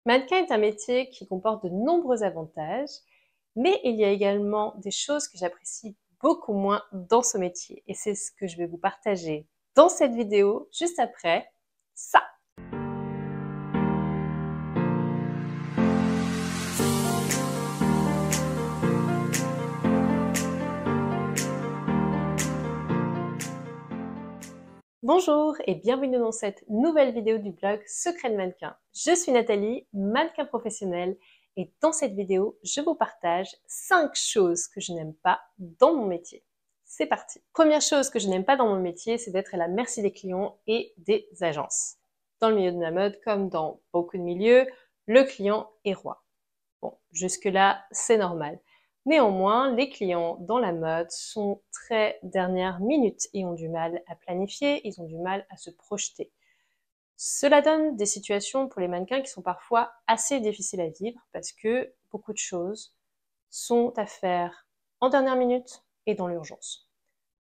Mannequin est un métier qui comporte de nombreux avantages, mais il y a également des choses que j'apprécie beaucoup moins dans ce métier. Et c'est ce que je vais vous partager dans cette vidéo, juste après ça. Bonjour et bienvenue dans cette nouvelle vidéo du blog Secret de Mannequin. Je suis Nathalie, mannequin professionnelle, et dans cette vidéo, je vous partage 5 choses que je n'aime pas dans mon métier. C'est parti. Première chose que je n'aime pas dans mon métier, c'est d'être à la merci des clients et des agences. Dans le milieu de la mode, comme dans beaucoup de milieux, le client est roi. Bon, jusque-là, c'est normal. Néanmoins, les clients dans la mode sont très dernière minute et ont du mal à planifier, ils ont du mal à se projeter. Cela donne des situations pour les mannequins qui sont parfois assez difficiles à vivre parce que beaucoup de choses sont à faire en dernière minute et dans l'urgence.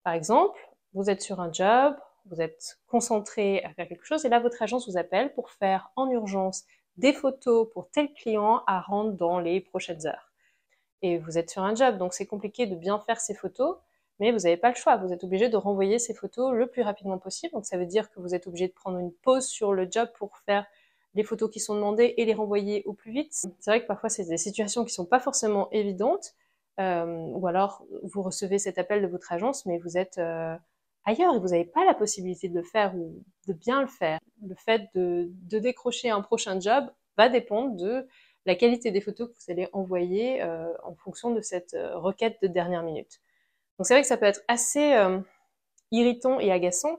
Par exemple, vous êtes sur un job, vous êtes concentré à faire quelque chose et là votre agence vous appelle pour faire en urgence des photos pour tel client à rendre dans les prochaines heures. Et vous êtes sur un job, donc c'est compliqué de bien faire ces photos, mais vous n'avez pas le choix. Vous êtes obligé de renvoyer ces photos le plus rapidement possible. Donc ça veut dire que vous êtes obligé de prendre une pause sur le job pour faire les photos qui sont demandées et les renvoyer au plus vite. C'est vrai que parfois c'est des situations qui sont pas forcément évidentes, ou alors vous recevez cet appel de votre agence, mais vous êtes ailleurs et vous n'avez pas la possibilité de le faire ou de bien le faire. Le fait de décrocher un prochain job va dépendre de la qualité des photos que vous allez envoyer en fonction de cette requête de dernière minute. Donc c'est vrai que ça peut être assez irritant et agaçant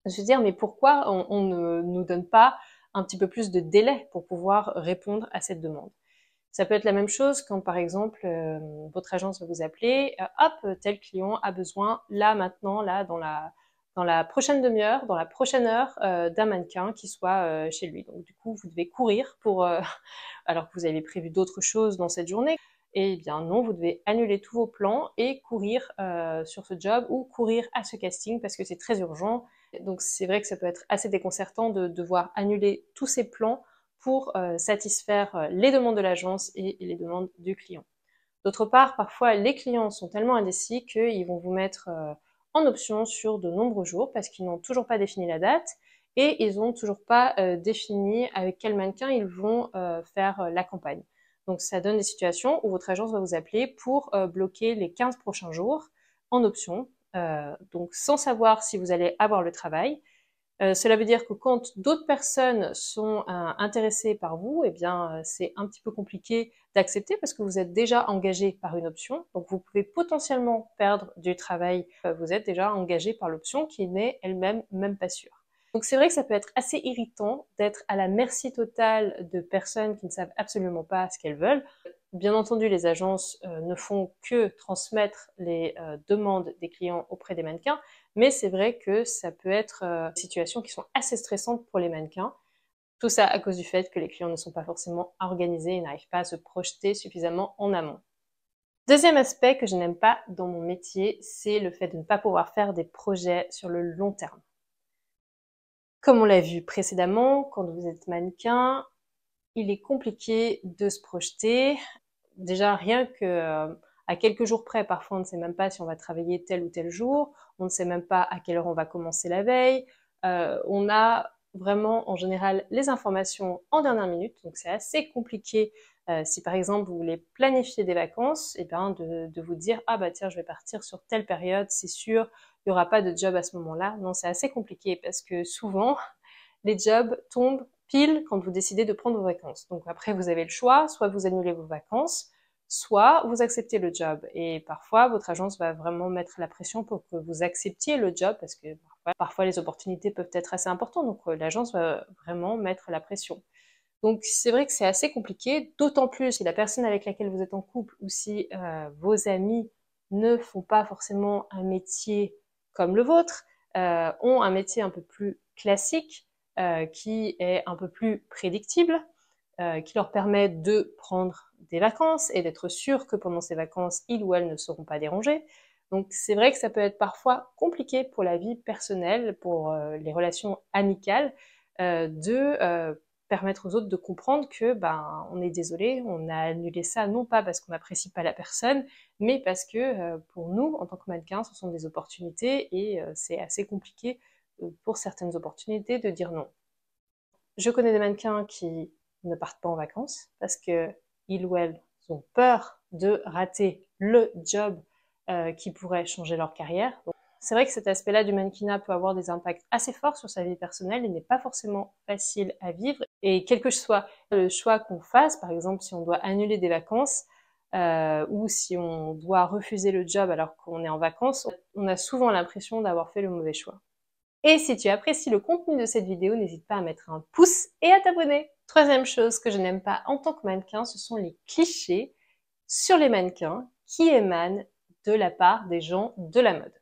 de se dire mais pourquoi on ne nous donne pas un petit peu plus de délai pour pouvoir répondre à cette demande. Ça peut être la même chose quand par exemple votre agence va vous appeler, hop, tel client a besoin là maintenant, là dans la prochaine demi-heure, dans la prochaine heure d'un mannequin qui soit chez lui. Donc du coup vous devez courir pour alors que vous avez prévu d'autres choses dans cette journée. Eh bien non, vous devez annuler tous vos plans et courir sur ce job ou courir à ce casting parce que c'est très urgent. Donc c'est vrai que ça peut être assez déconcertant de devoir annuler tous ces plans pour satisfaire les demandes de l'agence et les demandes du client. D'autre part, parfois les clients sont tellement indécis qu'ils vont vous mettre en option sur de nombreux jours parce qu'ils n'ont toujours pas défini la date et ils n'ont toujours pas défini avec quel mannequin ils vont faire la campagne. Donc ça donne des situations où votre agence va vous appeler pour bloquer les 15 prochains jours en option, donc sans savoir si vous allez avoir le travail. Cela veut dire que quand d'autres personnes sont intéressées par vous, eh bien, c'est un petit peu compliqué d'accepter parce que vous êtes déjà engagé par une option. Donc, vous pouvez potentiellement perdre du travail. Vous êtes déjà engagé par l'option qui n'est elle-même même pas sûre. Donc, c'est vrai que ça peut être assez irritant d'être à la merci totale de personnes qui ne savent absolument pas ce qu'elles veulent. Bien entendu, les agences ne font que transmettre les demandes des clients auprès des mannequins, mais c'est vrai que ça peut être des situations qui sont assez stressantes pour les mannequins. Tout ça à cause du fait que les clients ne sont pas forcément organisés et n'arrivent pas à se projeter suffisamment en amont. Deuxième aspect que je n'aime pas dans mon métier, c'est le fait de ne pas pouvoir faire des projets sur le long terme. Comme on l'a vu précédemment, quand vous êtes mannequin, il est compliqué de se projeter. Déjà, rien que à quelques jours près, parfois on ne sait même pas si on va travailler tel ou tel jour, on ne sait même pas à quelle heure on va commencer la veille. On a vraiment en général les informations en dernière minute, donc c'est assez compliqué si par exemple vous voulez planifier des vacances, et bien de vous dire ah bah tiens je vais partir sur telle période, c'est sûr, il n'y aura pas de job à ce moment-là. Non, c'est assez compliqué parce que souvent les jobs tombent pile quand vous décidez de prendre vos vacances. Donc après, vous avez le choix, soit vous annulez vos vacances, soit vous acceptez le job. Et parfois, votre agence va vraiment mettre la pression pour que vous acceptiez le job, parce que parfois les opportunités peuvent être assez importantes, donc l'agence va vraiment mettre la pression. Donc c'est vrai que c'est assez compliqué, d'autant plus si la personne avec laquelle vous êtes en couple ou si vos amis ne font pas forcément un métier comme le vôtre, ont un métier un peu plus classique, qui est un peu plus prédictible, qui leur permet de prendre des vacances et d'être sûr que pendant ces vacances, ils ou elles ne seront pas dérangés. Donc c'est vrai que ça peut être parfois compliqué pour la vie personnelle, pour les relations amicales, de permettre aux autres de comprendre que on est désolé, on a annulé ça non pas parce qu'on n'apprécie pas la personne, mais parce que pour nous, en tant que mannequin, ce sont des opportunités et c'est assez compliqué pour certaines opportunités de dire non. Je connais des mannequins qui ne partent pas en vacances parce que ils ou elles ont peur de rater le job qui pourrait changer leur carrière. C'est vrai que cet aspect-là du mannequinat peut avoir des impacts assez forts sur sa vie personnelle et n'est pas forcément facile à vivre. Et quel que soit le choix qu'on fasse, par exemple si on doit annuler des vacances ou si on doit refuser le job alors qu'on est en vacances, on a souvent l'impression d'avoir fait le mauvais choix. Et si tu apprécies le contenu de cette vidéo, n'hésite pas à mettre un pouce et à t'abonner. Troisième chose que je n'aime pas en tant que mannequin, ce sont les clichés sur les mannequins qui émanent de la part des gens de la mode.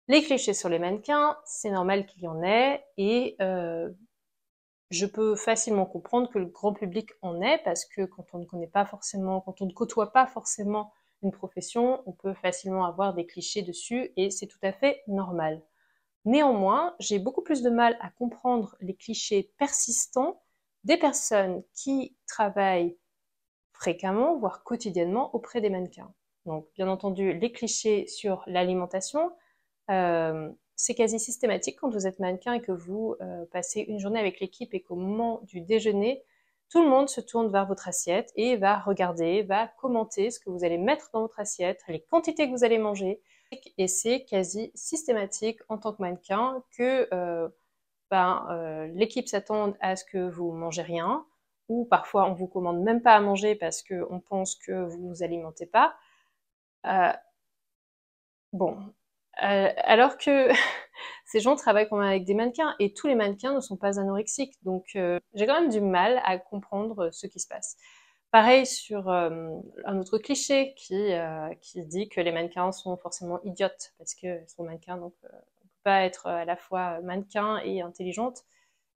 Les clichés sur les mannequins, c'est normal qu'il y en ait et je peux facilement comprendre que le grand public en ait parce que quand on ne connaît pas forcément, quand on ne côtoie pas forcément une profession, on peut facilement avoir des clichés dessus et c'est tout à fait normal. Néanmoins, j'ai beaucoup plus de mal à comprendre les clichés persistants des personnes qui travaillent fréquemment, voire quotidiennement, auprès des mannequins. Donc, bien entendu, les clichés sur l'alimentation, c'est quasi systématique quand vous êtes mannequin et que vous passez une journée avec l'équipe et qu'au moment du déjeuner, tout le monde se tourne vers votre assiette et va regarder, va commenter ce que vous allez mettre dans votre assiette, les quantités que vous allez manger. Et c'est quasi systématique en tant que mannequin que l'équipe s'attende à ce que vous mangez rien, ou parfois on vous commande même pas à manger parce qu'on pense que vous vous alimentez pas. Alors que ces gens travaillent quand même avec des mannequins et tous les mannequins ne sont pas anorexiques. Donc j'ai quand même du mal à comprendre ce qui se passe. Pareil sur un autre cliché qui dit que les mannequins sont forcément idiotes parce qu'elles sont mannequins, donc on peut pas être à la fois mannequin et intelligente.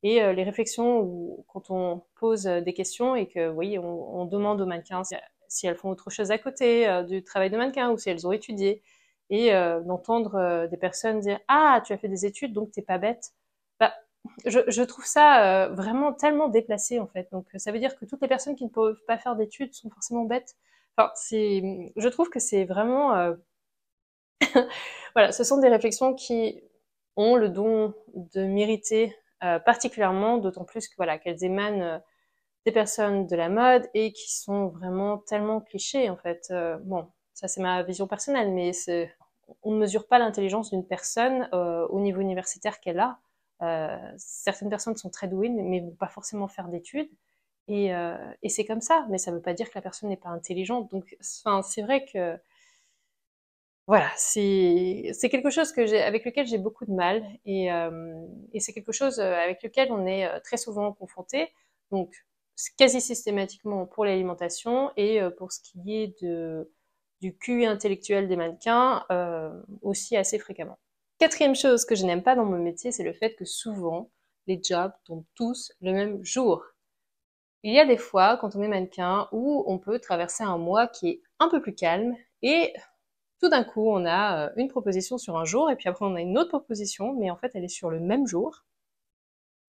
Et les réflexions où quand on pose des questions et que oui, on demande aux mannequins si elles font autre chose à côté du travail de mannequin ou si elles ont étudié et d'entendre des personnes dire ah tu as fait des études donc t'es pas bête. Bah, je trouve ça vraiment tellement déplacé en fait. Donc ça veut dire que toutes les personnes qui ne peuvent pas faire d'études sont forcément bêtes. Enfin je trouve que c'est vraiment voilà, ce sont des réflexions qui ont le don de m'irriter particulièrement, d'autant plus que voilà qu'elles émanent des personnes de la mode et qui sont vraiment tellement clichés en fait. Bon, ça c'est ma vision personnelle, mais on ne mesure pas l'intelligence d'une personne au niveau universitaire qu'elle a. Certaines personnes sont très douées, mais vont pas forcément faire d'études. Et c'est comme ça, mais ça ne veut pas dire que la personne n'est pas intelligente. Donc, enfin, c'est vrai que voilà, c'est quelque chose avec lequel j'ai beaucoup de mal et c'est quelque chose avec lequel on est très souvent confronté. Donc, quasi systématiquement pour l'alimentation et pour ce qui est du QI intellectuel des mannequins aussi assez fréquemment. Quatrième chose que je n'aime pas dans mon métier, c'est le fait que souvent les jobs tombent tous le même jour. Il y a des fois, quand on est mannequin, où on peut traverser un mois qui est un peu plus calme et tout d'un coup, on a une proposition sur un jour, et puis après on a une autre proposition, mais en fait elle est sur le même jour.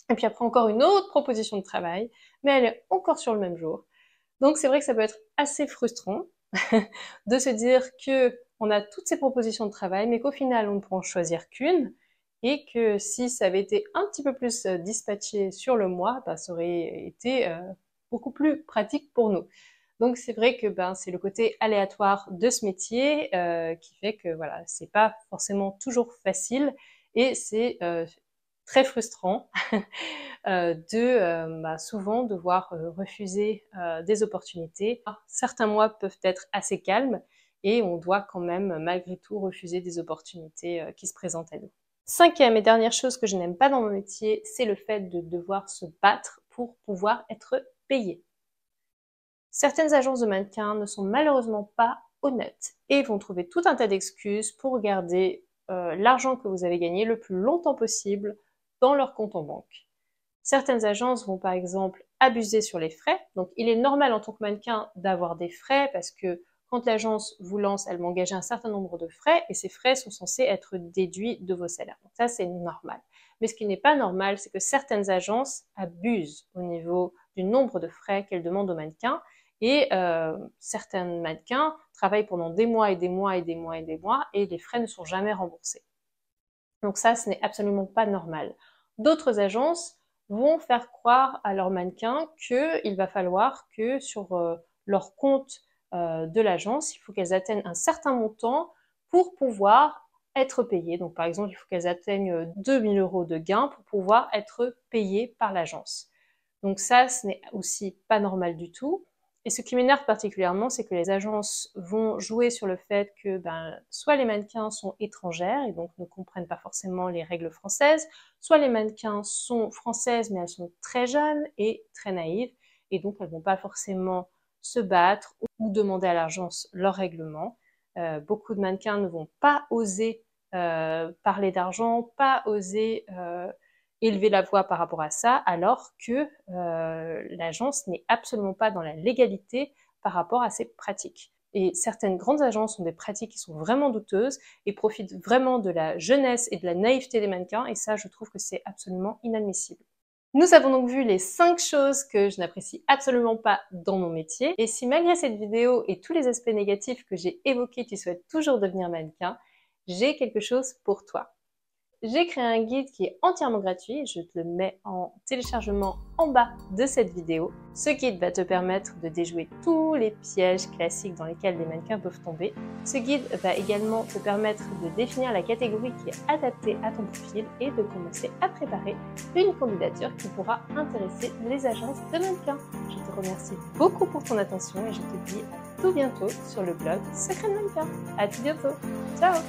Et puis après encore une autre proposition de travail, mais elle est encore sur le même jour. Donc c'est vrai que ça peut être assez frustrant de se dire que on a toutes ces propositions de travail, mais qu'au final on ne peut en choisir qu'une, et que si ça avait été un petit peu plus dispatché sur le mois, ça aurait été beaucoup plus pratique pour nous. Donc c'est vrai que c'est le côté aléatoire de ce métier qui fait que voilà, c'est pas forcément toujours facile et c'est très frustrant de souvent devoir refuser des opportunités. Certains mois peuvent être assez calmes et on doit quand même malgré tout refuser des opportunités qui se présentent à nous. Cinquième et dernière chose que je n'aime pas dans mon métier, c'est le fait de devoir se battre pour pouvoir être payé. Certaines agences de mannequins ne sont malheureusement pas honnêtes et vont trouver tout un tas d'excuses pour garder l'argent que vous avez gagné le plus longtemps possible dans leur compte en banque. Certaines agences vont par exemple abuser sur les frais. Donc il est normal en tant que mannequin d'avoir des frais parce que quand l'agence vous lance, elle va engager un certain nombre de frais et ces frais sont censés être déduits de vos salaires. Donc ça c'est normal. Mais ce qui n'est pas normal, c'est que certaines agences abusent au niveau du nombre de frais qu'elles demandent aux mannequins. Et certains mannequins travaillent pendant des mois et des mois et des mois et des mois et les frais ne sont jamais remboursés. Donc ça, ce n'est absolument pas normal. D'autres agences vont faire croire à leurs mannequins qu'il va falloir que sur leur compte de l'agence, il faut qu'elles atteignent un certain montant pour pouvoir être payées. Donc par exemple, il faut qu'elles atteignent 2000 € de gains pour pouvoir être payées par l'agence. Donc ça, ce n'est aussi pas normal du tout. Et ce qui m'énerve particulièrement, c'est que les agences vont jouer sur le fait que soit les mannequins sont étrangères et donc ne comprennent pas forcément les règles françaises, soit les mannequins sont françaises mais elles sont très jeunes et très naïves et donc elles vont pas forcément se battre ou demander à l'agence leur règlement. Beaucoup de mannequins ne vont pas oser parler d'argent, pas oser élever la voix par rapport à ça, alors que l'agence n'est absolument pas dans la légalité par rapport à ces pratiques. Et certaines grandes agences ont des pratiques qui sont vraiment douteuses et profitent vraiment de la jeunesse et de la naïveté des mannequins, et ça, je trouve que c'est absolument inadmissible. Nous avons donc vu les 5 choses que je n'apprécie absolument pas dans mon métier. Et si malgré cette vidéo et tous les aspects négatifs que j'ai évoqués, tu souhaites toujours devenir mannequin, j'ai quelque chose pour toi. J'ai créé un guide qui est entièrement gratuit, je te le mets en téléchargement en bas de cette vidéo. Ce guide va te permettre de déjouer tous les pièges classiques dans lesquels les mannequins peuvent tomber. Ce guide va également te permettre de définir la catégorie qui est adaptée à ton profil et de commencer à préparer une candidature qui pourra intéresser les agences de mannequins. Je te remercie beaucoup pour ton attention et je te dis à tout bientôt sur le blog Secret de Mannequin. À tout bientôt. Ciao!